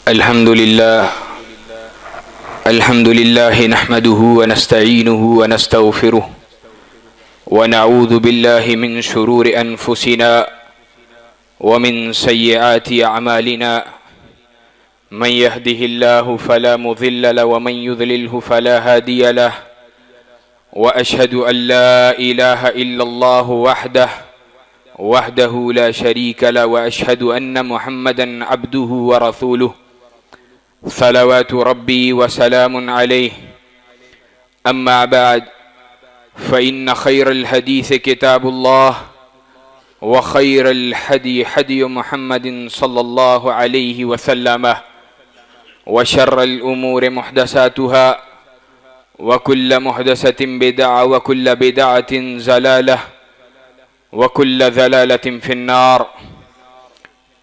الحمد لله نحمده ونستعينه ونستغفره ونعوذ بالله من شرور أنفسنا ومن سيئات أعمالنا من يهده الله فلا مضل له ومن يضلله فلا هادي له وأشهد أن لا إله إلا الله وحده لا شريك له وأشهد أن محمدا عبده ورسوله صلوات ربي وسلام عليه أما بعد فإن خير الحديث كتاب الله وخير الهدي هدي محمد صلى الله عليه وسلم وشر الأمور محدثاتها وكل محدثة بدعة وكل بدعة ضلالة وكل ضلالة في النار.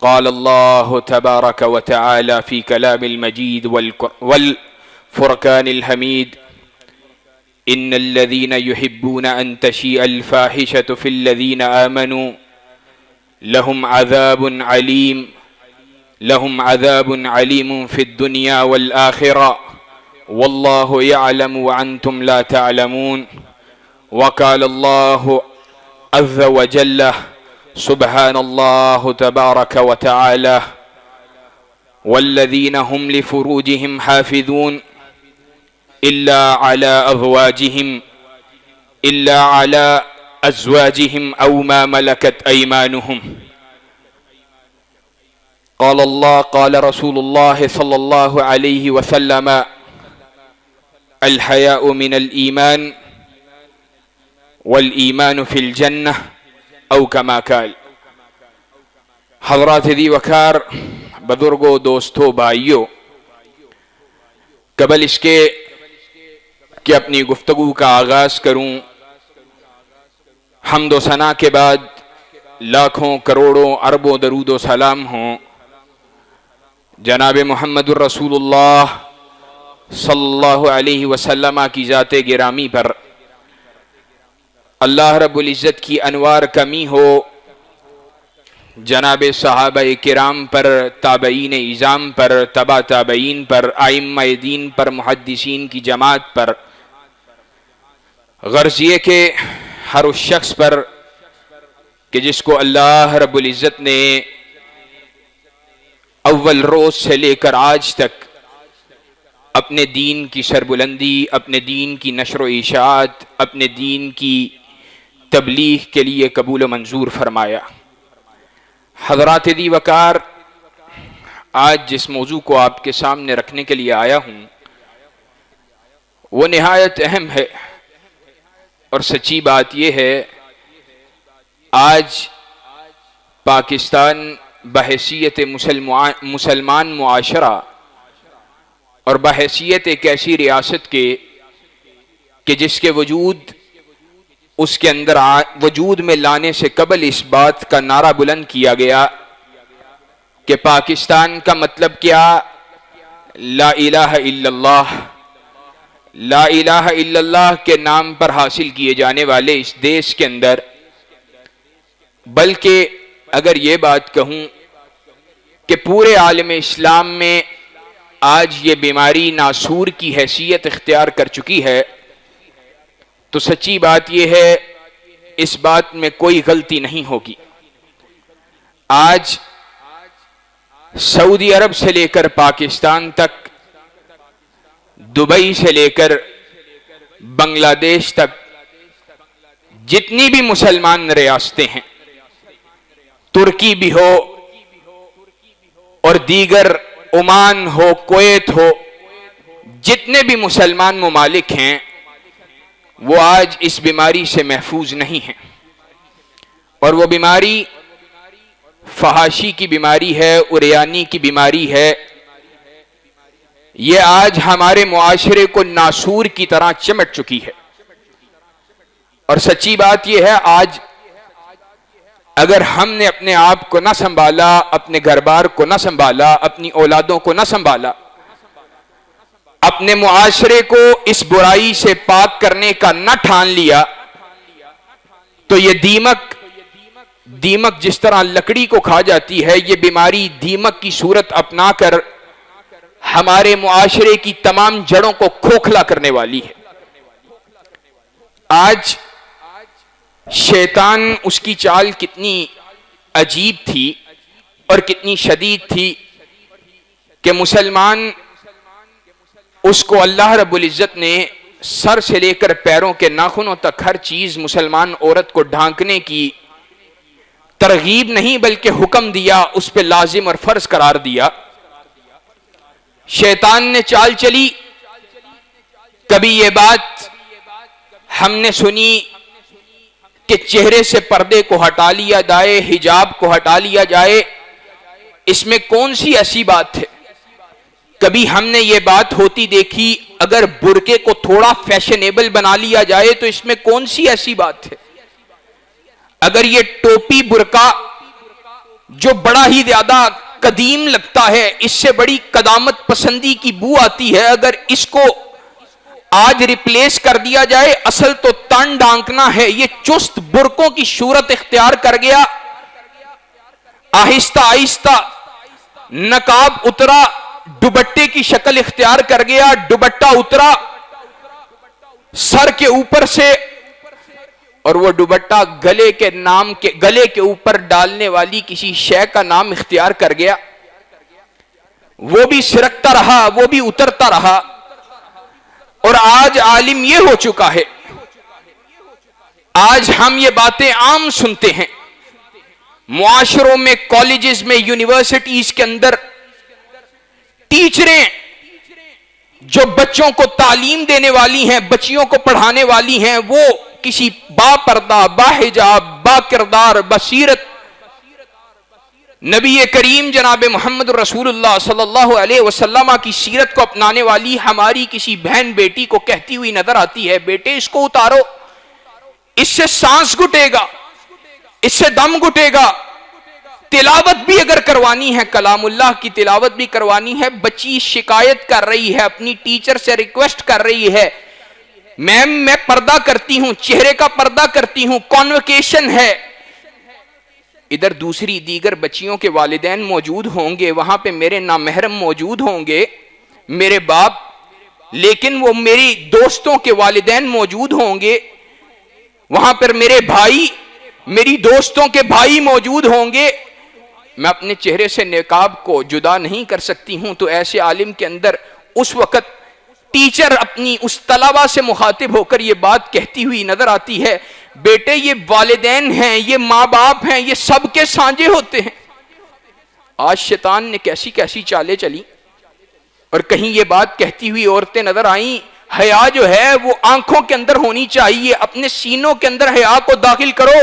قال الله تبارك وتعالى في كلام المجيد والفرقان الحميد: إن الذين يحبون أن تشيء الفاحشة في الذين آمنوا لهم عذاب عليم في الدنيا والآخرة والله يعلم وأنتم لا تعلمون. وقال الله عز وجل: سبحان الله تبارك وتعالى: والذين هم لفروجهم حافظون إلا على أزواجهم أو ما ملكت أيمانهم. قال رسول الله صلى الله عليه وسلم: الحياء من الإيمان والإيمان في الجنة او کما قال. حضرات دی وقار، بزرگوں، دوستوں، بھائیوں، قبل اس کے کہ اپنی گفتگو کا آغاز کروں، حمد و ثنا کے بعد لاکھوں کروڑوں اربوں درود و سلام ہوں جناب محمد الرسول اللہ صلی اللہ علیہ وسلم کی ذات گرامی پر. اللہ رب العزت کی انوار کمی ہو جناب صحابہ کرام پر، تابعین اعظام پر، تبع تابعین پر، ائمہ دین پر، محدثین کی جماعت پر، غرض یہ کہ ہر اس شخص پر کہ جس کو اللہ رب العزت نے اول روز سے لے کر آج تک اپنے دین کی سربلندی، اپنے دین کی نشر و اشاعت، اپنے دین کی تبلیغ کے لیے قبول و منظور فرمایا. حضرات دی وقار، آج جس موضوع کو آپ کے سامنے رکھنے کے لیے آیا ہوں وہ نہایت اہم ہے، اور سچی بات یہ ہے آج پاکستان بحیثیت مسلمان معاشرہ اور بحیثیت ایک ایسی ریاست کے کہ جس کے اس کے اندر وجود میں لانے سے قبل اس بات کا نعرہ بلند کیا گیا کہ پاکستان کا مطلب کیا؟ لا الہ الا اللہ. لا الہ الا اللہ کے نام پر حاصل کیے جانے والے اس دیش کے اندر، بلکہ اگر یہ بات کہوں کہ پورے عالم اسلام میں آج یہ بیماری ناسور کی حیثیت اختیار کر چکی ہے، تو سچی بات یہ ہے اس بات میں کوئی غلطی نہیں ہوگی. آج سعودی عرب سے لے کر پاکستان تک، دبئی سے لے کر بنگلہ دیش تک، جتنی بھی مسلمان ریاستیں ہیں، ترکی بھی ہو اور دیگر عمان ہو، کویت ہو، جتنے بھی مسلمان ممالک ہیں وہ آج اس بیماری سے محفوظ نہیں ہیں، اور وہ بیماری فحاشی کی بیماری ہے، عریانی کی بیماری ہے. یہ آج ہمارے معاشرے کو ناسور کی طرح چمٹ چکی ہے. اور سچی بات یہ ہے آج اگر ہم نے اپنے آپ کو نہ سنبھالا، اپنے گھر بار کو نہ سنبھالا، اپنی اولادوں کو نہ سنبھالا، اپنے معاشرے کو اس برائی سے پاک کرنے کا نہ ٹھان لیا، تو یہ دیمک جس طرح لکڑی کو کھا جاتی ہے، یہ بیماری دیمک کی صورت اپنا کر ہمارے معاشرے کی تمام جڑوں کو کھوکھلا کرنے والی ہے۔ آج شیطان اس کی چال کتنی عجیب تھی اور کتنی شدید تھی کہ مسلمان اس کو اللہ رب العزت نے سر سے لے کر پیروں کے ناخنوں تک ہر چیز مسلمان عورت کو ڈھانکنے کی ترغیب نہیں بلکہ حکم دیا، اس پہ لازم اور فرض قرار دیا۔ شیطان نے چال چلی، کبھی یہ بات ہم نے سنی کہ چہرے سے پردے کو ہٹا لیا جائے، حجاب کو ہٹا لیا جائے، اس میں کون سی ایسی بات ہے؟ کبھی ہم نے یہ بات ہوتی دیکھی اگر برقعے کو تھوڑا فیشنیبل بنا لیا جائے تو اس میں کون سی ایسی بات ہے؟ اگر یہ ٹوپی برقع جو بڑا ہی زیادہ قدیم لگتا ہے، اس سے بڑی قدامت پسندی کی بو آتی ہے، اگر اس کو آج ریپلیس کر دیا جائے، اصل تو تن ڈھانکنا ہے، یہ چست برقعوں کی صورت اختیار کر گیا۔ آہستہ آہستہ نقاب اترا، دوپٹے کی شکل اختیار کر گیا، دوپٹہ اترا سر کے اوپر سے، اور وہ دوپٹہ گلے کے اوپر ڈالنے والی کسی شے کا نام اختیار کر گیا۔ وہ بھی سرکتا رہا، وہ بھی اترتا رہا، اور آج عالم یہ ہو چکا ہے، آج ہم یہ باتیں عام سنتے ہیں معاشروں میں، کالجز میں، یونیورسٹیز کے اندر ٹیچریں جو بچوں کو تعلیم دینے والی ہیں، بچیوں کو پڑھانے والی ہیں، وہ کسی با پردہ، با حجاب، با کردار، بصیرت نبی کریم جناب محمد رسول اللہ صلی اللہ علیہ وسلم کی سیرت کو اپنانے والی ہماری کسی بہن بیٹی کو کہتی ہوئی نظر آتی ہے، بیٹے اس کو اتارو، اس سے سانس گھٹے گا، اس سے دم گھٹے گا۔ تلاوت بھی اگر کروانی ہے، کلام اللہ کی تلاوت بھی کروانی ہے، بچی شکایت کر رہی ہے، اپنی ٹیچر سے ریکویسٹ کر رہی ہے، میم میں پردہ کرتی ہوں، چہرے کا پردہ کرتی ہوں، کانوکیشن ہے۔ ادھر دوسری دیگر بچیوں کے والدین موجود ہوں گے، وہاں پہ میرے نامحرم موجود ہوں گے، میرے باپ، لیکن وہ میری دوستوں کے والدین موجود ہوں گے، وہاں پر میرے بھائی، میری دوستوں کے بھائی موجود ہوں گے، میں اپنے چہرے سے نقاب کو جدا نہیں کر سکتی ہوں۔ تو ایسے عالم کے اندر اس وقت ٹیچر اپنی اس طلبہ سے مخاطب ہو کر یہ بات کہتی ہوئی نظر آتی ہے، بیٹے یہ والدین ہیں، یہ ماں باپ ہیں، یہ سب کے سانجے ہوتے ہیں۔ آج شیطان نے کیسی کیسی چالیں چلی، اور کہیں یہ بات کہتی ہوئی عورتیں نظر آئیں، حیا جو ہے وہ آنکھوں کے اندر ہونی چاہیے، اپنے سینوں کے اندر حیا کو داخل کرو۔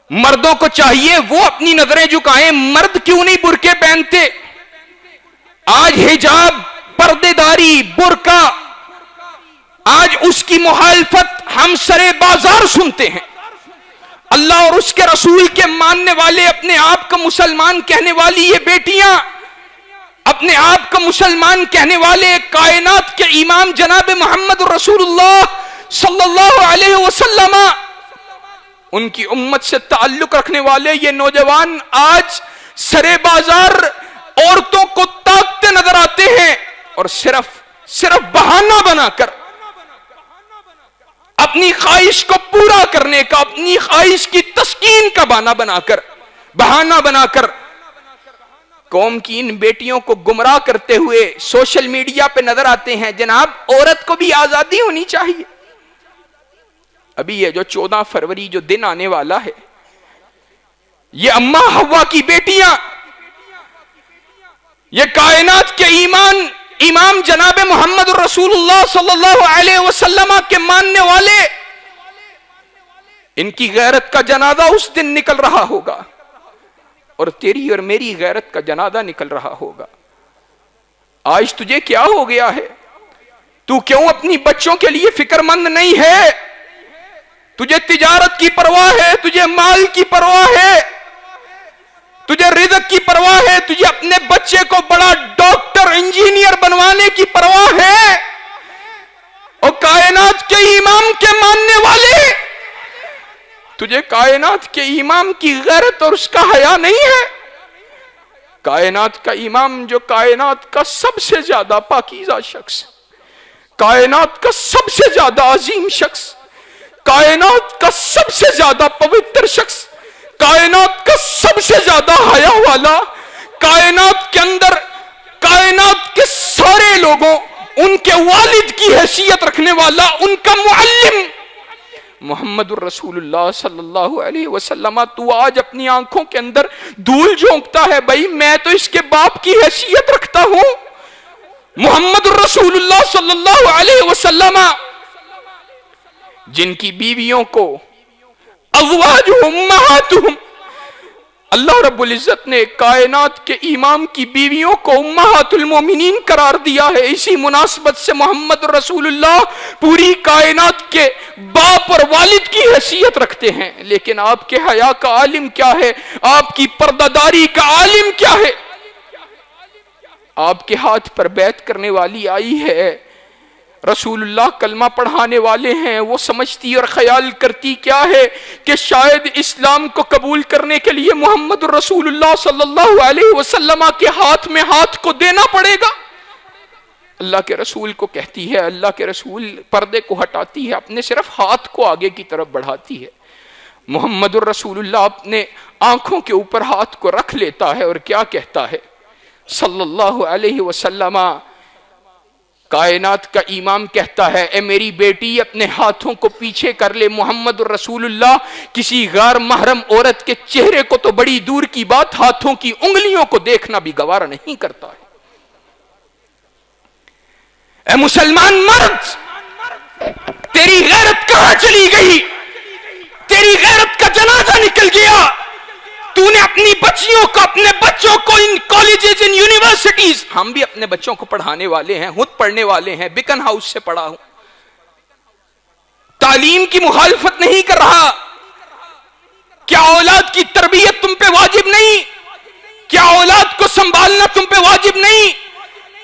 مردوں کو چاہیے وہ اپنی نظریں جھکائیں، مرد کیوں نہیں برقعے پہنتے؟ آج حجاب، پردے داری، برقع، آج اس کی مخالفت ہم سرے بازار سنتے ہیں۔ اللہ اور اس کے رسول کے ماننے والے، اپنے آپ کو مسلمان کہنے والی یہ بیٹیاں، اپنے آپ کو مسلمان کہنے والے کائنات کے امام جناب محمد رسول اللہ صلی اللہ علیہ وسلم، ان کی امت سے تعلق رکھنے والے یہ نوجوان آج سرے بازار عورتوں کو تاکتے نظر آتے ہیں، اور صرف بہانہ بنا کر اپنی خواہش کو پورا کرنے کا، اپنی خواہش کی تسکین کا بہانہ بنا کر قوم کی ان بیٹیوں کو گمراہ کرتے ہوئے سوشل میڈیا پہ نظر آتے ہیں۔ جناب عورت کو بھی آزادی ہونی چاہیے۔ ابھی یہ جو 14 فروری جو دن آنے والا ہے، یہ اماں حوا کی بیٹیاں، یہ کائنات کے امام جناب محمد رسول اللہ صلی اللہ علیہ وسلم کے ماننے والے، ان کی غیرت کا جنازہ اس دن نکل رہا ہوگا، اور تیری اور میری غیرت کا جنازہ نکل رہا ہوگا۔ آج تجھے کیا ہو گیا ہے؟ تو کیوں اپنی بچوں کے لیے فکر مند نہیں ہے؟ تجھے تجارت کی پرواہ ہے، تجھے مال کی پرواہ ہے، تجھے رزق کی پرواہ ہے، تجھے اپنے بچے کو بڑا ڈاکٹر انجینئر بنوانے کی پرواہ ہے، اور کائنات کے امام کے ماننے والے، تجھے کائنات کے امام کی غیرت اور اس کا حیا نہیں ہے؟ کائنات کا امام جو کائنات کا سب سے زیادہ پاکیزہ شخص، کائنات کا سب سے زیادہ عظیم شخص، کائنات کا سب سے زیادہ پوتر شخص، کائنات کا سب سے زیادہ حیا والا، کائنات کے اندر کائنات کے سارے لوگوں ان کے والد کی حیثیت رکھنے والا، ان کا معلم محمد الرسول اللہ صلی اللہ علیہ وسلم، تو آج اپنی آنکھوں کے اندر دھول جھونکتا ہے، بھائی میں تو اس کے باپ کی حیثیت رکھتا ہوں۔ محمد الرسول اللہ صلی اللہ علیہ وسلم جن کی بیویوں کو ازواجہم امہاتہم، اللہ رب العزت نے کائنات کے امام کی بیویوں کو امہات المومنین قرار دیا ہے، اسی مناسبت سے محمد رسول اللہ پوری کائنات کے باپ اور والد کی حیثیت رکھتے ہیں، لیکن آپ کے حیا کا عالم کیا ہے؟ آپ کی پردہ داری کا عالم کیا ہے؟ آپ کے ہاتھ پر بیعت کرنے والی آئی ہے، رسول اللہ کلمہ پڑھانے والے ہیں، وہ سمجھتی اور خیال کرتی کیا ہے کہ شاید اسلام کو قبول کرنے کے لیے محمد رسول اللہ صلی اللہ علیہ وسلم کے ہاتھ میں ہاتھ کو دینا پڑے گا۔ اللہ کے رسول کو کہتی ہے، اللہ کے رسول پردے کو ہٹاتی ہے، اپنے صرف ہاتھ کو آگے کی طرف بڑھاتی ہے۔ محمد الرسول اللہ اپنے آنکھوں کے اوپر ہاتھ کو رکھ لیتا ہے اور کیا کہتا ہے صلی اللہ علیہ وسلم؟ کائنات کا امام کہتا ہے، اے میری بیٹی اپنے ہاتھوں کو پیچھے کر لے۔ محمد الرسول اللہ کسی غیر محرم عورت کے چہرے کو تو بڑی دور کی بات، ہاتھوں کی انگلیوں کو دیکھنا بھی گوارا نہیں کرتا ہے۔ اے مسلمان مرد، تیری غیرت کہاں چلی گئی؟ تیری غیرت کا جنازہ نکل گیا۔ تو نے اپنی بچیوں کو، اپنے بچوں کو ان کالجز، ان یونیورسٹیز، ہم بھی اپنے بچوں کو پڑھانے والے ہیں، خود پڑھنے والے ہیں، بیکن ہاؤس سے پڑھا ہوں، تعلیم کی مخالفت نہیں کر رہا۔ کیا اولاد کی تربیت تم پہ واجب نہیں؟ کیا اولاد کو سنبھالنا تم پہ واجب نہیں؟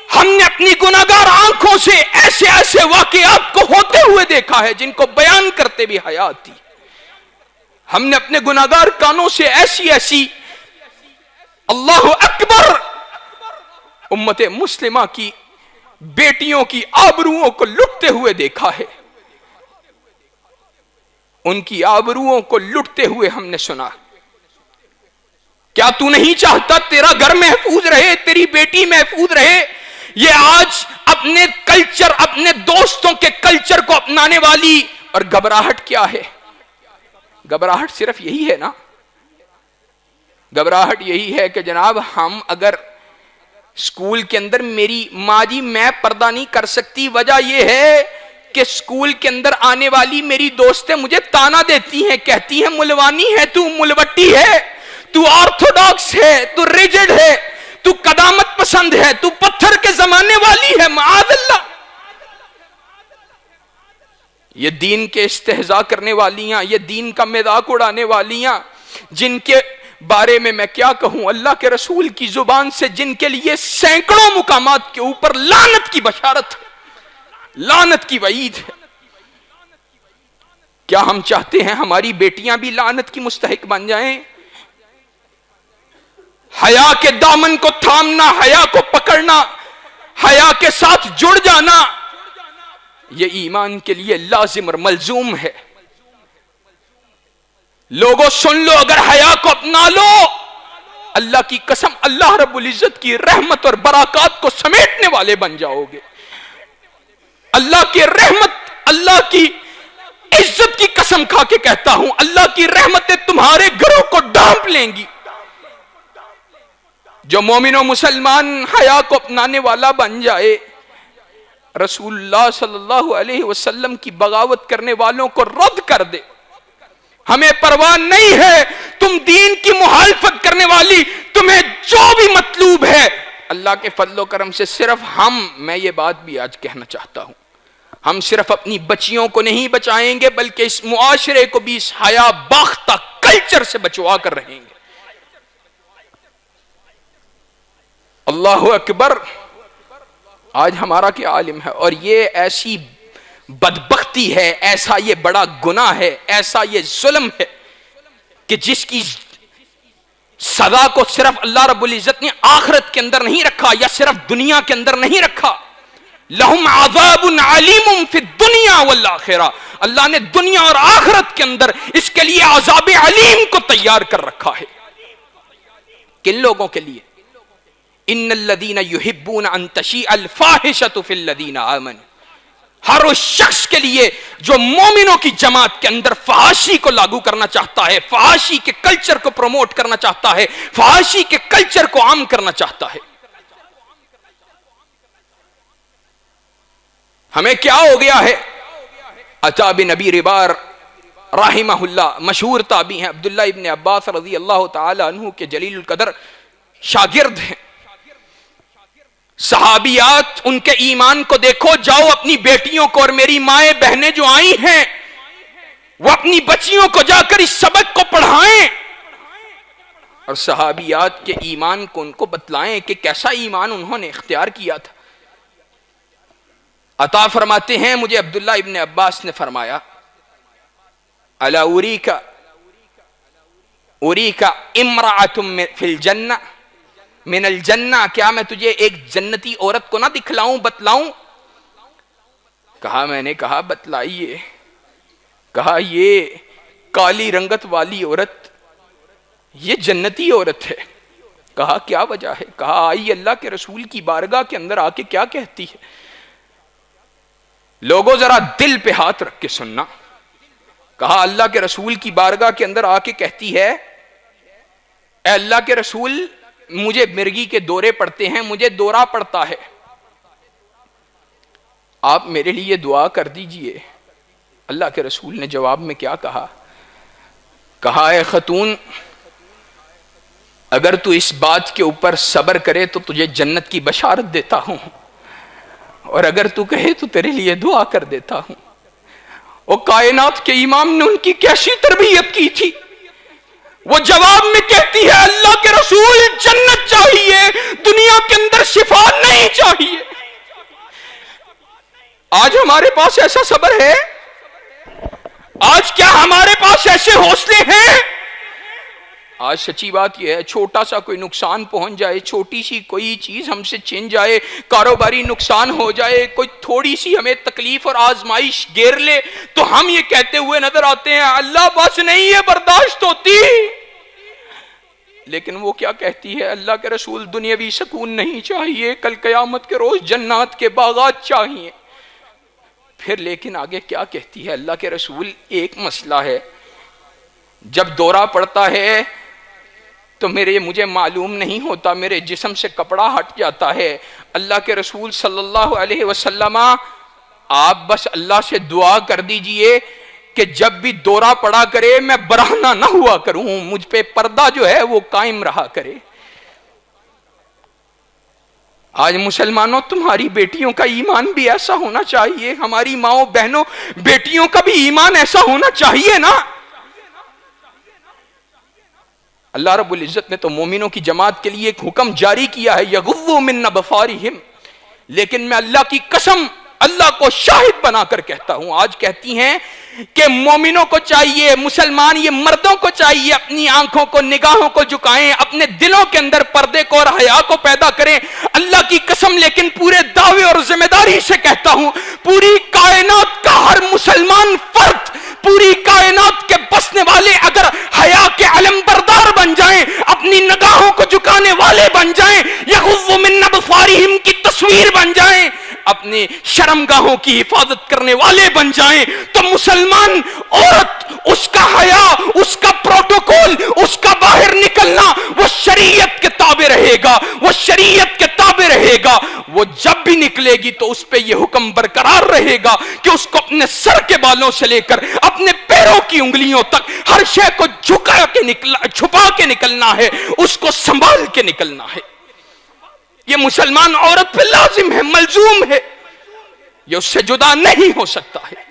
ہم نے اپنی گناہگار آنکھوں سے ایسے ایسے واقعات کو ہوتے ہوئے دیکھا ہے جن کو بیان کرتے بھی حیا آتی۔ ہم نے اپنے گناہگار کانوں سے ایسی ایسی اللہ اکبر امت مسلمہ کی بیٹیوں کی آبروؤں کو لٹتے ہوئے دیکھا ہے، ان کی آبروؤں کو لٹتے ہوئے ہم نے سنا۔ کیا تو نہیں چاہتا تیرا گھر محفوظ رہے، تیری بیٹی محفوظ رہے؟ یہ آج اپنے کلچر، اپنے دوستوں کے کلچر کو اپنانے والی، اور گھبراہٹ کیا ہے؟ گھبراہٹ صرف یہی ہے نا، گھبراہٹ یہی ہے کہ جناب ہم اگر اسکول کے اندر، میری ماں جی میں پردہ نہیں کر سکتی، وجہ یہ ہے کہ اسکول کے اندر آنے والی میری دوستیں مجھے تانا دیتی ہیں، کہتی ہیں ملوانی ہے تو، ملوٹی ہے تو، آرتھوڈاکس ہے تو، ریجڈ ہے تو، قدامت پسند ہے تو، پتھر کے زمانے والی ہے، معاذ اللہ۔ یہ دین کے استہزاء کرنے والیاں، یہ دین کا مذاق اڑانے والیاں، جن کے بارے میں کیا کہوں، اللہ کے رسول کی زبان سے جن کے لیے سینکڑوں مقامات کے اوپر لعنت کی بشارت، لعنت کی وعید ہے۔ کیا ہم چاہتے ہیں ہماری بیٹیاں بھی لعنت کی مستحق بن جائیں؟ حیا کے دامن کو تھامنا، حیا کو پکڑنا، حیا کے ساتھ جڑ جانا، یہ ایمان کے لیے لازم اور ملزوم ہے۔ لوگوں سن لو، اگر حیا کو اپنا لو، اللہ کی قسم اللہ رب العزت کی رحمت اور برکات کو سمیٹنے والے بن جاؤ گے۔ اللہ کی رحمت، اللہ کی عزت کی قسم کھا کے کہتا ہوں، اللہ کی رحمتیں تمہارے گھروں کو ڈھانپ لیں گی۔ جو مومن و مسلمان حیا کو اپنانے والا بن جائے، رسول اللہ صلی اللہ علیہ وسلم کی بغاوت کرنے والوں کو رد کر دے۔ ہمیں پرواہ نہیں ہے تم دین کی مخالفت کرنے والی، تمہیں جو بھی مطلوب ہے، اللہ کے فضل و کرم سے صرف میں یہ بات بھی آج کہنا چاہتا ہوں، ہم صرف اپنی بچیوں کو نہیں بچائیں گے بلکہ اس معاشرے کو بھی اس حیا باختہ کلچر سے بچوا کر رہیں گے۔ اللہ اکبر۔ آج ہمارا کیا عالم ہے، اور یہ ایسی بدبختی ہے، ایسا یہ بڑا گناہ ہے، ایسا یہ ظلم ہے کہ جس کی سزا کو صرف اللہ رب العزت نے آخرت کے اندر نہیں رکھا یا صرف دنیا کے اندر نہیں رکھا. لہم عذاب علیم فی الدنیا والآخرہ، اللہ نے دنیا اور آخرت کے اندر اس کے لیے عذاب علیم کو تیار کر رکھا ہے. کن لوگوں کے لیے؟ ان الذین یحبون ان تشیع الفاحشۃ فی الذین آمنوا، ہر اس شخص کے لیے جو مومنوں کی جماعت کے اندر فحاشی کو لاگو کرنا چاہتا ہے، فحاشی کے کلچر کو پروموٹ کرنا چاہتا ہے، فحاشی کے کلچر کو عام کرنا چاہتا ہے. ہمیں کیا ہو گیا ہے؟ عطا بن ابی رباح رحمہ اللہ مشہور تابعی ہیں، عبداللہ ابن عباس رضی اللہ تعالی عنہ کے جلیل القدر شاگرد ہیں. صحابیات ان کے ایمان کو دیکھو، جاؤ اپنی بیٹیوں کو، اور میری مائیں بہنیں جو آئی ہیں وہ اپنی بچیوں کو جا کر اس سبق کو پڑھائیں اور صحابیات کے ایمان کو ان کو بتلائیں کہ کیسا ایمان انہوں نے اختیار کیا تھا. عطا فرماتے ہیں مجھے عبداللہ ابن عباس نے فرمایا الا اریک امرأۃ فی الجنہ من الجنہ، کیا میں تجھے ایک جنتی عورت کو نہ دکھلاؤں، بتلاؤں؟ کہا میں نے کہا بتلائیے. کہا یہ کالی رنگت والی عورت یہ جنتی عورت ہے. کہا کیا وجہ ہے؟ کہا آئی اللہ کے رسول کی بارگاہ کے اندر آ کے کیا کہتی ہے. لوگوں ذرا دل پہ ہاتھ رکھ کے سننا. کہا اللہ کے رسول کی بارگاہ کے اندر آ کے کہتی ہے اے اللہ کے رسول مجھے مرگی کے دورے پڑتے ہیں، مجھے دورہ پڑتا ہے، آپ میرے لیے دعا کر دیجئے. اللہ کے رسول نے جواب میں کیا کہا؟ کہا اے خاتون اگر تو اس بات کے اوپر صبر کرے تو تجھے جنت کی بشارت دیتا ہوں، اور اگر تو کہے تو تیرے لیے دعا کر دیتا ہوں. اور کائنات کے امام نے ان کی کیسی تربیت کی تھی. وہ جواب میں کہتی ہے اللہ کے رسول جنت چاہیے، دنیا کے اندر شفا نہیں چاہیے. آج ہمارے پاس ایسا صبر ہے؟ آج کیا ہمارے پاس ایسے حوصلے ہیں؟ آج سچی بات یہ ہے، چھوٹا سا کوئی نقصان پہنچ جائے، چھوٹی سی کوئی چیز ہم سے چھن جائے، کاروباری نقصان ہو جائے، کوئی تھوڑی سی ہمیں تکلیف اور آزمائش گھیر لے تو ہم یہ کہتے ہوئے نظر آتے ہیں اللہ بس نہیں ہے برداشت ہوتی. لیکن وہ کیا کہتی ہے؟ اللہ کے رسول دنیاوی سکون نہیں چاہیے، کل قیامت کے روز جنات کے باغات چاہیے. پھر لیکن آگے کیا کہتی ہے اللہ کے رسول؟ ایک مسئلہ ہے، جب دورہ پڑتا ہے تو مجھے معلوم نہیں ہوتا، میرے جسم سے کپڑا ہٹ جاتا ہے. اللہ کے رسول صلی اللہ علیہ وسلم آپ بس اللہ سے دعا کر دیجئے کہ جب بھی دورہ پڑا کرے میں برہنہ نہ ہوا کروں، مجھ پہ پردہ جو ہے وہ قائم رہا کرے. آج مسلمانوں تمہاری بیٹیوں کا ایمان بھی ایسا ہونا چاہیے، ہماری ماؤں بہنوں بیٹیوں کا بھی ایمان ایسا ہونا چاہیے نا. اللہ رب العزت نے تو مومنوں کی جماعت کے لیے ایک حکم جاری کیا ہے یغضوا من ابصارہم، لیکن میں اللہ کی قسم اللہ کو شاہد بنا کر کہتا ہوں، آج کہتی ہیں کہ مومنوں کو چاہیے، مسلمان یہ مردوں کو چاہیے اپنی آنکھوں کو نگاہوں کو جھکائیں، اپنے دلوں کے اندر پردے کو اور حیا کو پیدا کریں. اللہ کی قسم لیکن پورے دعوے اور ذمہ داری سے کہتا ہوں پوری کائنات کا ہر مسلمان فرد، پوری کائنات کے بسنے والے اگر حیا کے علم بردار بن جائیں، اپنی نگاہوں کو جھکانے والے بن جائیں، یغضوا من ابصارہم کی تصویر بن جائیں، اپنی شرمگاہوں کی حفاظت کرنے والے بن جائیں، تو مسلمان عورت اس کا حیا، اس کا پروٹوکول، اس کا باہر نکلنا وہ شریعت کے تابع رہے گا، وہ شریعت کے تابع رہے گا. وہ جب بھی نکلے گی تو اس پہ یہ حکم برقرار رہے گا کہ اس کو اپنے سر کے بالوں سے لے کر اپنے پیروں کی انگلیوں تک ہر شے کو چھپا کے نکلنا ہے، اس کو سنبھال کے نکلنا ہے. یہ مسلمان عورت پہ لازم ہے، ملزوم ہے، یہ اس سے جدا نہیں ہو سکتا ہے.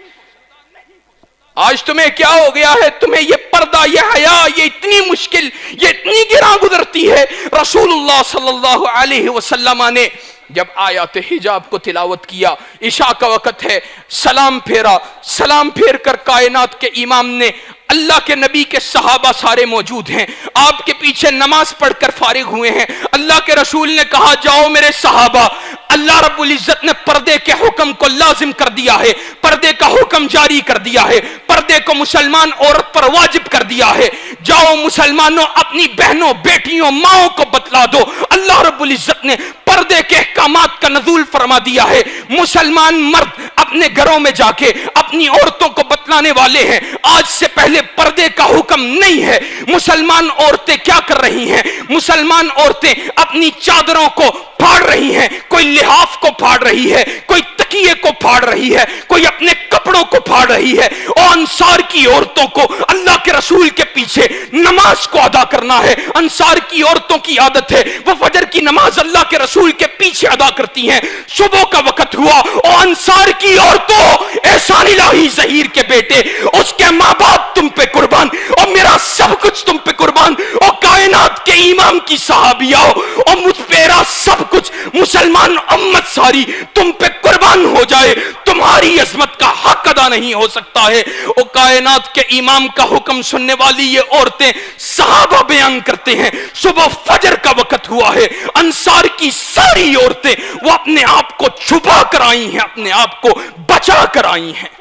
آج تمہیں کیا ہو گیا ہے؟ تمہیں یہ پردہ، یہ حیا، یہ اتنی مشکل، یہ اتنی گراں گزرتی ہے. رسول اللہ صلی اللہ علیہ وسلم نے جب آیات حجاب کو تلاوت کیا، عشاء کا وقت ہے، سلام پھیرا، سلام پھیر کر کائنات کے امام نے اللہ کے نبی کے صحابہ سارے موجود ہیں، آپ کے پیچھے نماز پڑھ کر فارغ ہوئے ہیں، اللہ کے رسول نے کہا جاؤ میرے صحابہ، اللہ رب العزت نے پردے کے حکم کو لازم کر دیا ہے، پردے کا حکم جاری کر دیا ہے، پردے کو مسلمان عورت پر واجب کر دیا ہے، جاؤ مسلمانوں اپنی بہنوں بیٹیوں ماؤں کو بتلا دو، اللہ رب العزت نے پردے کے احکامات کا نزول فرما دیا ہے، مسلمان مرد اپنے گھروں میں جا کے اپنی عورتوں کو بتلانے والے ہیں، آج سے پہلے پردے کا حکم نہیں ہے۔ مسلمان عورتیں کیا کر رہی ہیں؟ مسلمان عورتیں اپنی چادروں کو پھاڑ رہی ہیں، کوئی لحاف کو پھاڑ رہی ہے، کوئی تکیے کو پھاڑ رہی ہے، کوئی اپنے کپڑوں کو پھاڑ رہی ہے، اور انصار کی عورتوں کو اللہ کے رسول کے پیچھے نماز کو ادا کرنا ہے۔ انصار کی عورتوں کی عادت ہے وہ فجر کی نماز اللہ کے رسول کے پیچھے ادا کرتی ہیں، صبح کا وقت ہوا اور انصار کی عورتوں، احسان الہی ظہیر کے بیٹے، اس کے ماں باپ تم پہ قربان اور میرا سب کچھ تم پہ قربان، اور کائنات کے امام کی صحابیہ اور مجھ پیرا سب کچھ مسلمان امت ساری تم پہ قربان ہو جائے، تمہاری عظمت کا حق ادا نہیں ہو سکتا ہے۔ اور کائنات کے امام کا حکم سننے والی یہ عورتیں صحابہ بیان کرتے ہیں، صبح فجر کا وقت ہوا ہے، انصار کی ساری عورتیں وہ اپنے آپ کو چھپا کر آئی ہیں، اپنے آپ کو بچا کر آئی ہیں۔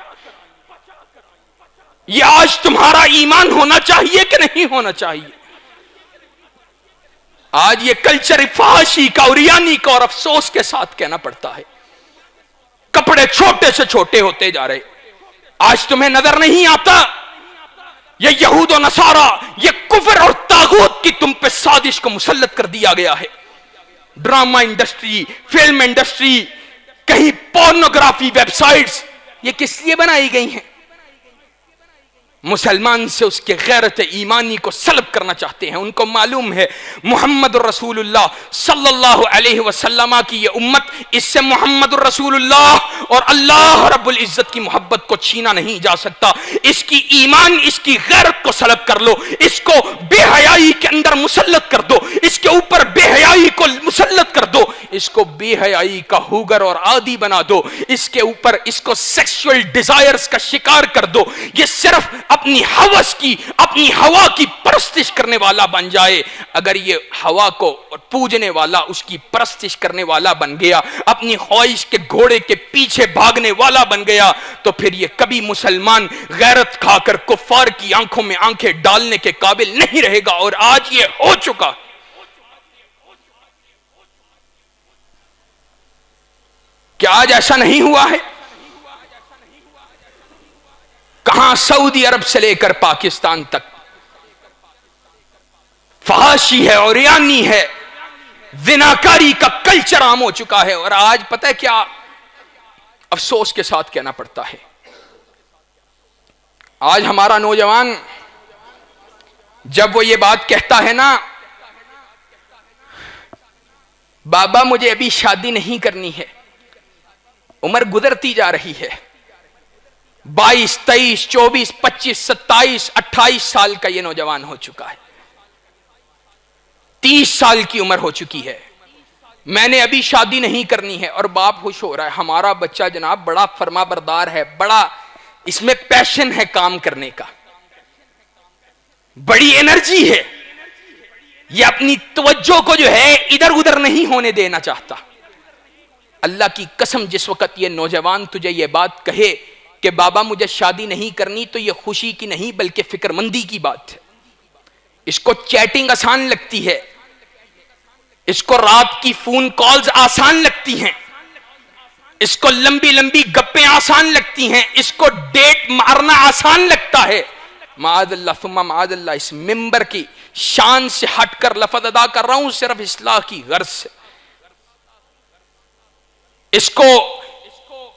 یہ آج تمہارا ایمان ہونا چاہیے کہ نہیں ہونا چاہیے؟ آج یہ کلچر فحاشی کا اور یعنی کا اور افسوس کے ساتھ کہنا پڑتا ہے، کپڑے چھوٹے سے چھوٹے ہوتے جا رہے۔ آج تمہیں نظر نہیں آتا یہ یہود و نصارہ، یہ کفر اور طاغوت کی تم پہ سازش کو مسلط کر دیا گیا ہے۔ ڈرامہ انڈسٹری، فلم انڈسٹری، کہیں پورنوگرافی ویب سائٹس، یہ کس لیے بنائی گئی ہیں؟ مسلمان سے اس کے غیرت ایمانی کو سلب کرنا چاہتے ہیں۔ ان کو معلوم ہے محمد رسول اللہ صلی اللہ علیہ وسلم کی یہ امت، اس سے محمد رسول اللہ اور اللہ رب العزت کی محبت کو چھینا نہیں جا سکتا۔ اس کی ایمان، اس کی غیرت کو سلب کر لو، اس کو بے حیائی کے اندر مسلط کر دو، اس کے اوپر بے حیائی کو مسلط کر دو، اس کو بے حیائی کا ہوگر اور عادی بنا دو، اس کے اوپر اس کو سیکسول ڈیزائرز کا شکار کر دو، یہ صرف اپنی ہوس کی، اپنی ہوا کی پرستش کرنے والا بن جائے۔ اگر یہ ہوا کو پوجنے والا، اس کی پرستش کرنے والا بن گیا، اپنی خواہش کے گھوڑے کے پیچھے بھاگنے والا بن گیا، تو پھر یہ کبھی مسلمان غیرت کھا کر کفار کی آنکھوں میں آنکھیں ڈالنے کے قابل نہیں رہے گا، اور آج یہ ہو چکا۔ کیا آج ایسا نہیں ہوا ہے؟ کہاں سعودی عرب سے لے کر پاکستان تک فحاشی ہے اور یعنی ہے، زناکاری کا کلچر عام ہو چکا ہے۔ اور آج پتہ ہے کیا افسوس کے ساتھ کہنا پڑتا ہے، آج ہمارا نوجوان جب وہ یہ بات کہتا ہے نا، بابا مجھے ابھی شادی نہیں کرنی ہے، عمر گزرتی جا رہی ہے، 22 23 24 25 27 28 سال کا یہ نوجوان ہو چکا ہے، 30 سال کی عمر ہو چکی ہے، میں نے ابھی شادی نہیں کرنی ہے، اور باپ خوش ہو رہا ہے، ہمارا بچہ جناب بڑا فرما بردار ہے، بڑا اس میں پیشن ہے کام کرنے کا، بڑی انرجی ہے، یہ اپنی توجہ کو جو ہے ادھر ادھر نہیں ہونے دینا چاہتا۔ اللہ کی قسم جس وقت یہ نوجوان تجھے یہ بات کہے کہ بابا مجھے شادی نہیں کرنی، تو یہ خوشی کی نہیں بلکہ فکر مندی کی بات ہے۔ اس کو چیٹنگ آسان لگتی ہے، اس کو رات کی فون کالز آسان لگتی ہیں، اس کو لمبی لمبی گپیں آسان لگتی ہیں، اس کو ڈیٹ مارنا آسان لگتا ہے۔ معاذ اللہ ثم معاذ اللہ، اس ممبر کی شان سے ہٹ کر لفظ ادا کر رہا ہوں صرف اصلاح کی غرض سے۔ اس کو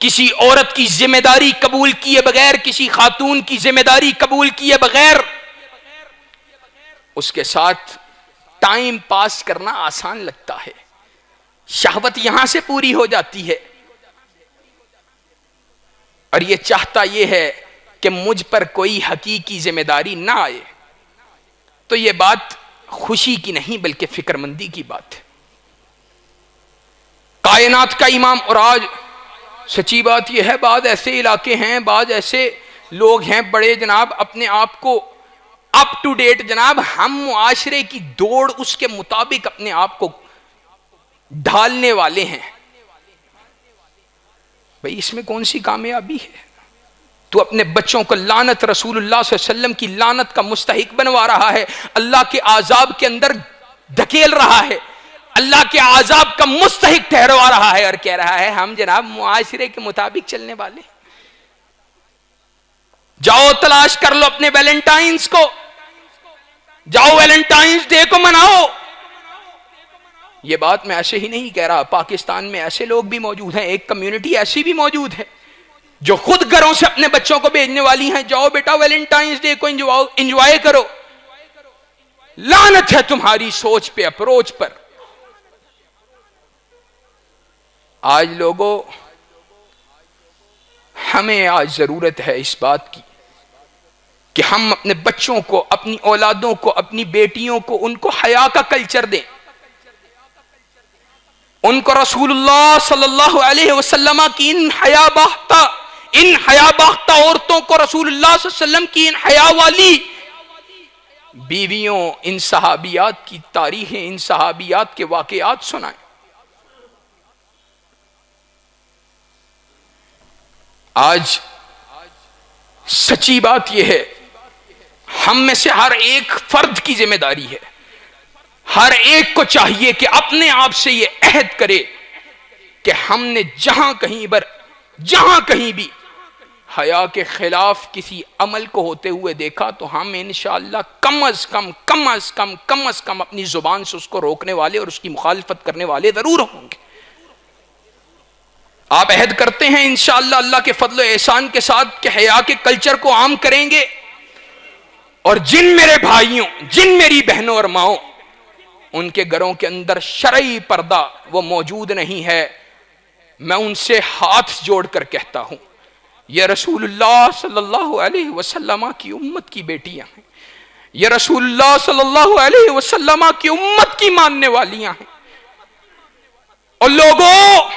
کسی عورت کی ذمہ داری قبول کیے بغیر، کسی خاتون کی ذمہ داری قبول کیے بغیر اس کے ساتھ ٹائم پاس کرنا آسان لگتا ہے، شہوت یہاں سے پوری ہو جاتی ہے، اور یہ چاہتا یہ ہے کہ مجھ پر کوئی حقیقی ذمہ داری نہ آئے۔ تو یہ بات خوشی کی نہیں بلکہ فکر مندی کی بات ہے۔ کائنات کا امام، اور آج سچی بات یہ ہے بعض ایسے علاقے ہیں، بعض ایسے لوگ ہیں بڑے جناب اپنے آپ کو اپ ٹو ڈیٹ جناب، ہم معاشرے کی دوڑ اس کے مطابق اپنے آپ کو ڈھالنے والے ہیں. بھئی اس میں کون سی کامیابی ہے؟ تو اپنے بچوں کو لعنت رسول اللہ صلی اللہ علیہ وسلم کی لعنت کا مستحق بنوا رہا ہے، اللہ کے عذاب کے اندر دھکیل رہا ہے، اللہ کے عذاب کا مستحق ٹھہروا رہا ہے، اور کہہ رہا ہے ہم جناب معاشرے کے مطابق چلنے والے. جاؤ تلاش کر لو اپنے ویلنٹائنز کو، جاؤ ویلنٹائنز ڈے کو مناؤ. یہ بات میں ایسے ہی نہیں کہہ رہا، پاکستان میں ایسے لوگ بھی موجود ہیں، ایک کمیونٹی ایسی بھی موجود ہے جو خود گھروں سے اپنے بچوں کو بھیجنے والی ہیں، جاؤ بیٹا ویلنٹائنز ڈے کو انجوائے کرو. لعنت ہے تمہاری سوچ پہ، اپروچ پر. آج لوگوں، ہمیں آج ضرورت ہے اس بات کی کہ ہم اپنے بچوں کو، اپنی اولادوں کو، اپنی بیٹیوں کو، ان کو حیا کا کلچر دیں. ان کو رسول اللہ صلی اللہ علیہ وسلم کی ان حیا باختہ عورتوں کو، رسول اللہ صلی اللہ علیہ وسلم کی ان حیا والی بیویوں، ان صحابیات کی تاریخیں، ان صحابیات کے واقعات سنائیں. آج سچی بات یہ ہے، ہم میں سے ہر ایک فرد کی ذمہ داری ہے، ہر ایک کو چاہیے کہ اپنے آپ سے یہ عہد کرے کہ ہم نے جہاں کہیں بھی حیا کے خلاف کسی عمل کو ہوتے ہوئے دیکھا تو ہم انشاءاللہ کم از کم اپنی زبان سے اس کو روکنے والے اور اس کی مخالفت کرنے والے ضرور ہوں گے. آپ عہد کرتے ہیں انشاءاللہ اللہ کے فضل و احسان کے ساتھ کہ حیا کے کلچر کو عام کریں گے، اور جن میرے بھائیوں، جن میری بہنوں اور ماؤں ان کے گھروں کے اندر شرعی پردہ وہ موجود نہیں ہے، میں ان سے ہاتھ جوڑ کر کہتا ہوں یہ رسول اللہ صلی اللہ علیہ وسلم کی امت کی بیٹیاں ہیں، یہ رسول اللہ صلی اللہ علیہ وسلم کی امت کی ماننے والیاں ہیں. اور لوگوں،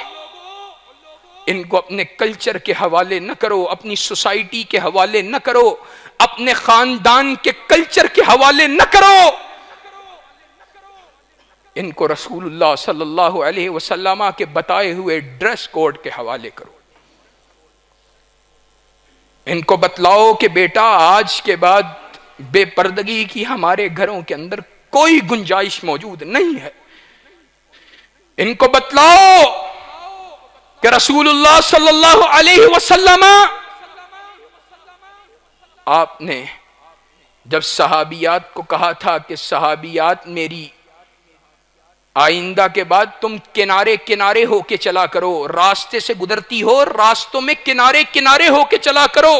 ان کو اپنے کلچر کے حوالے نہ کرو، اپنی سوسائٹی کے حوالے نہ کرو، اپنے خاندان کے کلچر کے حوالے نہ کرو، ان کو رسول اللہ صلی اللہ علیہ وسلم کے بتائے ہوئے ڈریس کوڈ کے حوالے کرو. ان کو بتلاؤ کہ بیٹا آج کے بعد بے پردگی کی ہمارے گھروں کے اندر کوئی گنجائش موجود نہیں ہے. ان کو بتلاؤ کہ رسول اللہ صلی اللہ علیہ وسلم، آپ نے جب صحابیات کو کہا تھا کہ صحابیات میری آئندہ کے بعد تم کنارے کنارے ہو کے چلا کرو، راستے سے گزرتی ہو راستوں میں کنارے کنارے ہو کے چلا کرو،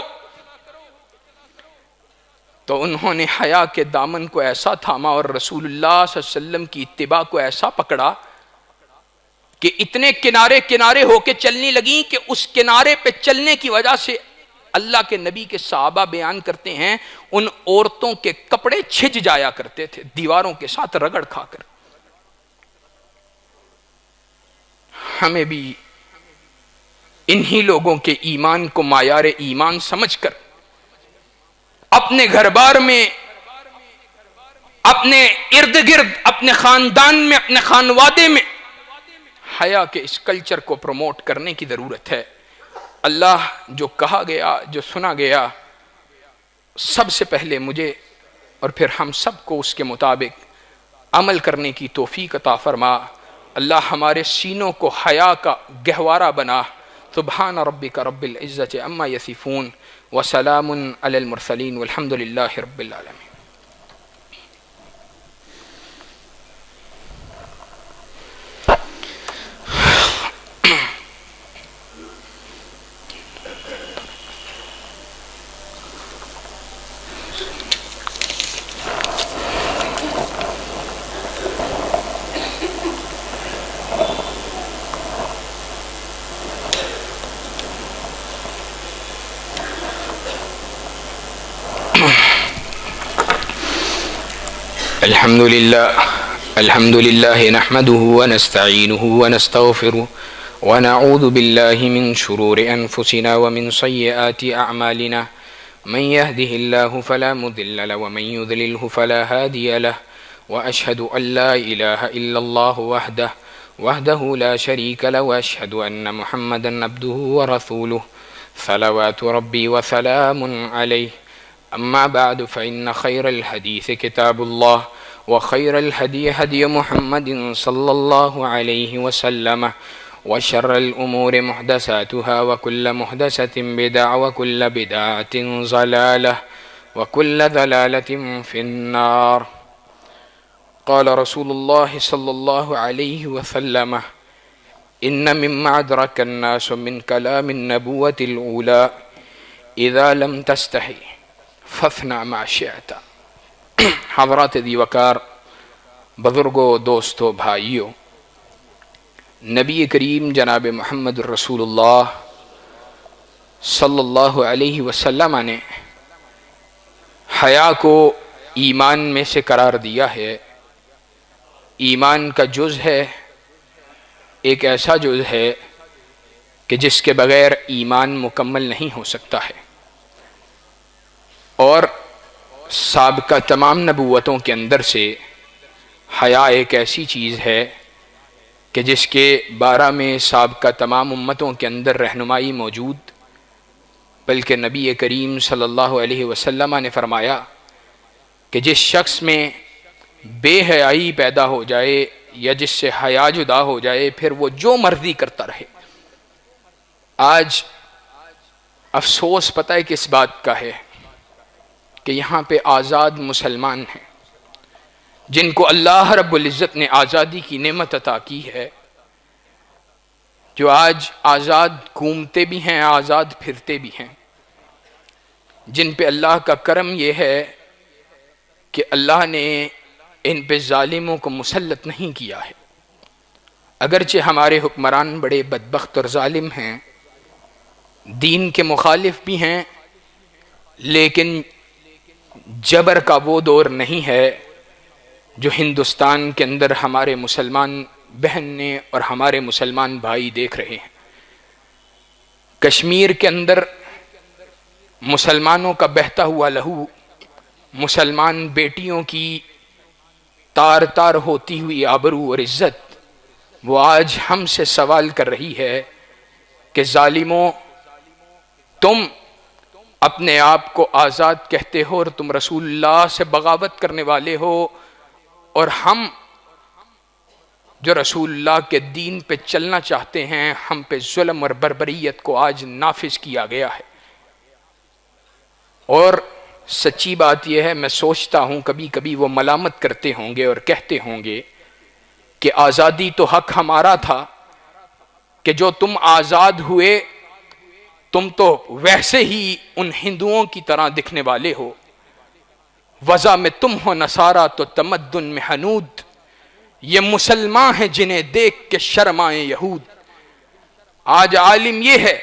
تو انہوں نے حیا کے دامن کو ایسا تھاما اور رسول اللہ صلی اللہ علیہ وسلم کی اتباع کو ایسا پکڑا کہ اتنے کنارے کنارے ہو کے چلنے لگیں کہ اس کنارے پہ چلنے کی وجہ سے اللہ کے نبی کے صحابہ بیان کرتے ہیں ان عورتوں کے کپڑے چھج جایا کرتے تھے دیواروں کے ساتھ رگڑ کھا کر. ہمیں بھی انہی لوگوں کے ایمان کو معیار ایمان سمجھ کر اپنے گھر بار میں، اپنے ارد گرد، اپنے خاندان میں، اپنے خانوادے میں حیا کے اس کلچر کو پروموٹ کرنے کی ضرورت ہے. اللہ جو کہا گیا، جو سنا گیا، سب سے پہلے مجھے اور پھر ہم سب کو اس کے مطابق عمل کرنے کی توفیق عطا فرما. اللہ ہمارے سینوں کو حیا کا گہوارہ بنا. سبحان ربک رب العزت عما یصفون وسلام علی المرسلین والحمد للہ رب العالمین. الحمد لله نحمده ونستعينه ونستغفره ونعوذ بالله من شرور أنفسنا ومن سيئات أعمالنا من يهده الله فلا مضل له ومن يضلله فلا هادي له وأشهد أن لا إله إلا الله وحده لا شريك له وأشهد أن محمدا عبده ورسوله صلوات ربي وسلام عليه. أما بعد فإن خير الحديث كتاب الله وخير الهدي هدي محمد صلى الله عليه وسلم وشر الأمور محدثاتها وكل محدثة بدعة وكل بدعة ضلالة وكل ضلالة في النار. قال رسول الله صلى الله عليه وسلم إن مما أدرك الناس من كلام النبوة الأولى إذا لم تستحي فاصنع ما شئت. حضرات دی وقار، بزرگوں، دوستوں، بھائیوں، نبی کریم جناب محمد رسول اللہ صلی اللہ علیہ وسلم نے حیا کو ایمان میں سے قرار دیا ہے. ایمان کا جز ہے، ایک ایسا جز ہے کہ جس کے بغیر ایمان مکمل نہیں ہو سکتا ہے، اور سابقہ تمام نبوتوں کے اندر سے حیا ایک ایسی چیز ہے کہ جس کے بارے میں سابقہ تمام امتوں کے اندر رہنمائی موجود، بلکہ نبی کریم صلی اللہ علیہ وسلم نے فرمایا کہ جس شخص میں بے حیائی پیدا ہو جائے یا جس سے حیا جدا ہو جائے پھر وہ جو مرضی کرتا رہے. آج افسوس پتہ ہے کس بات کا ہے کہ یہاں پہ آزاد مسلمان ہیں جن کو اللہ رب العزت نے آزادی کی نعمت عطا کی ہے، جو آج آزاد گھومتے بھی ہیں، آزاد پھرتے بھی ہیں، جن پہ اللہ کا کرم یہ ہے کہ اللہ نے ان پہ ظالموں کو مسلط نہیں کیا ہے. اگرچہ ہمارے حکمران بڑے بدبخت اور ظالم ہیں، دین کے مخالف بھی ہیں، لیکن جبر کا وہ دور نہیں ہے جو ہندوستان کے اندر ہمارے مسلمان بہنیں اور ہمارے مسلمان بھائی دیکھ رہے ہیں. کشمیر کے اندر مسلمانوں کا بہتا ہوا لہو، مسلمان بیٹیوں کی تار تار ہوتی ہوئی آبرو اور عزت، وہ آج ہم سے سوال کر رہی ہے کہ ظالموں، تم اپنے آپ کو آزاد کہتے ہو اور تم رسول اللہ سے بغاوت کرنے والے ہو، اور ہم جو رسول اللہ کے دین پہ چلنا چاہتے ہیں، ہم پہ ظلم اور بربریت کو آج نافذ کیا گیا ہے. اور سچی بات یہ ہے، میں سوچتا ہوں کبھی کبھی وہ ملامت کرتے ہوں گے اور کہتے ہوں گے کہ آزادی تو حق ہمارا تھا، کہ جو تم آزاد ہوئے تم تو ویسے ہی ان ہندوؤں کی طرح دکھنے والے ہو، وضع میں تم ہو نصارہ تو تمدن میں حنود، یہ مسلمان ہیں جنہیں دیکھ کے شرمائیں یہود. آج عالم یہ ہے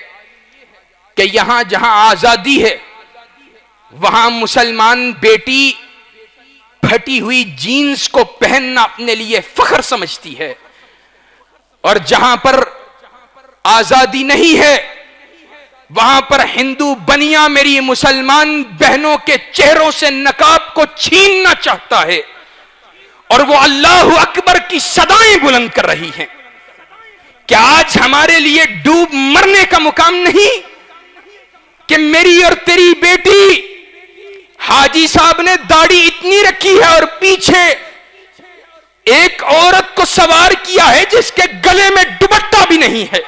کہ یہاں جہاں آزادی ہے وہاں مسلمان بیٹی پھٹی ہوئی جینز کو پہننا اپنے لیے فخر سمجھتی ہے، اور جہاں پر آزادی نہیں ہے وہاں پر ہندو بنیا میری مسلمان بہنوں کے چہروں سے نقاب کو چھیننا چاہتا ہے، اور وہ اللہ اکبر کی صدائیں بلند کر رہی ہیں. کیا آج ہمارے لیے ڈوب مرنے کا مقام نہیں کہ میری اور تیری بیٹی حاجی صاحب نے داڑھی اتنی رکھی ہے اور پیچھے ایک عورت کو سوار کیا ہے جس کے گلے میں دوپٹہ بھی نہیں ہے،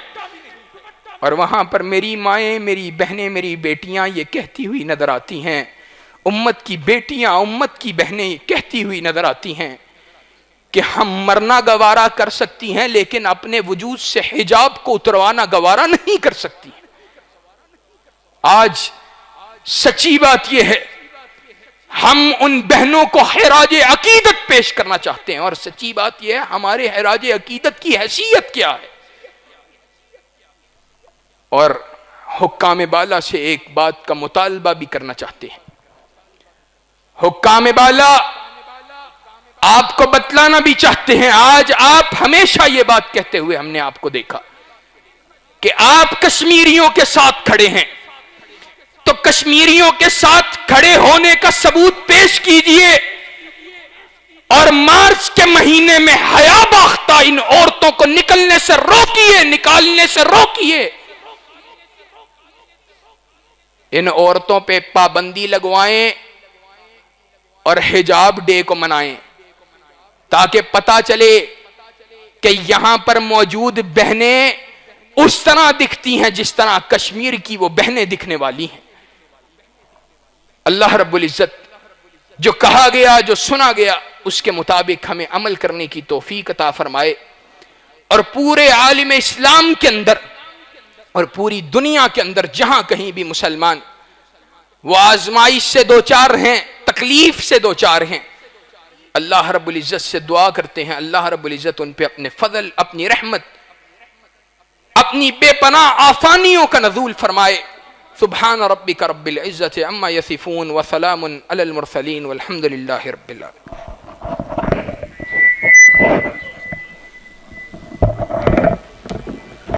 اور وہاں پر میری مائیں، میری بہنیں، میری بیٹیاں یہ کہتی ہوئی نظر آتی ہیں، امت کی بیٹیاں، امت کی بہنیں کہتی ہوئی نظر آتی ہیں کہ ہم مرنا گوارا کر سکتی ہیں لیکن اپنے وجود سے حجاب کو اتروانا گوارا نہیں کر سکتی. آج سچی بات یہ ہے ہم ان بہنوں کو خراج عقیدت پیش کرنا چاہتے ہیں، اور سچی بات یہ ہے ہمارے خراج عقیدت کی حیثیت کیا ہے. اور حکام بالا سے ایک بات کا مطالبہ بھی کرنا چاہتے ہیں. حکام بالا آپ کو بتلانا بھی چاہتے ہیں. آج آپ ہمیشہ یہ بات کہتے ہوئے ہم نے آپ کو دیکھا کہ آپ کشمیریوں کے ساتھ کھڑے ہیں، تو کشمیریوں کے ساتھ کھڑے ہونے کا ثبوت پیش کیجئے اور مارچ کے مہینے میں حیا باختہ ان عورتوں کو نکلنے سے روکیے، نکالنے سے روکیے. ان عورتوں پہ پابندی لگوائیں اور حجاب ڈے کو منائیں تاکہ پتہ چلے کہ یہاں پر موجود بہنیں اس طرح دکھتی ہیں جس طرح کشمیر کی وہ بہنیں دکھنے والی ہیں. اللہ رب العزت جو کہا گیا، جو سنا گیا، اس کے مطابق ہمیں عمل کرنے کی توفیق عطا فرمائے، اور پورے عالم اسلام کے اندر اور پوری دنیا کے اندر جہاں کہیں بھی مسلمان وہ آزمائش سے دوچار ہیں، تکلیف سے دوچار ہیں، اللہ رب العزت سے دعا کرتے ہیں اللہ رب العزت ان پہ اپنے فضل، اپنی رحمت، اپنی بے پناہ آفانیوں کا نزول فرمائے. سبحان ربک رب العزت عما یصفون وسلام علی المرسلین والحمد للہ رب العالمین.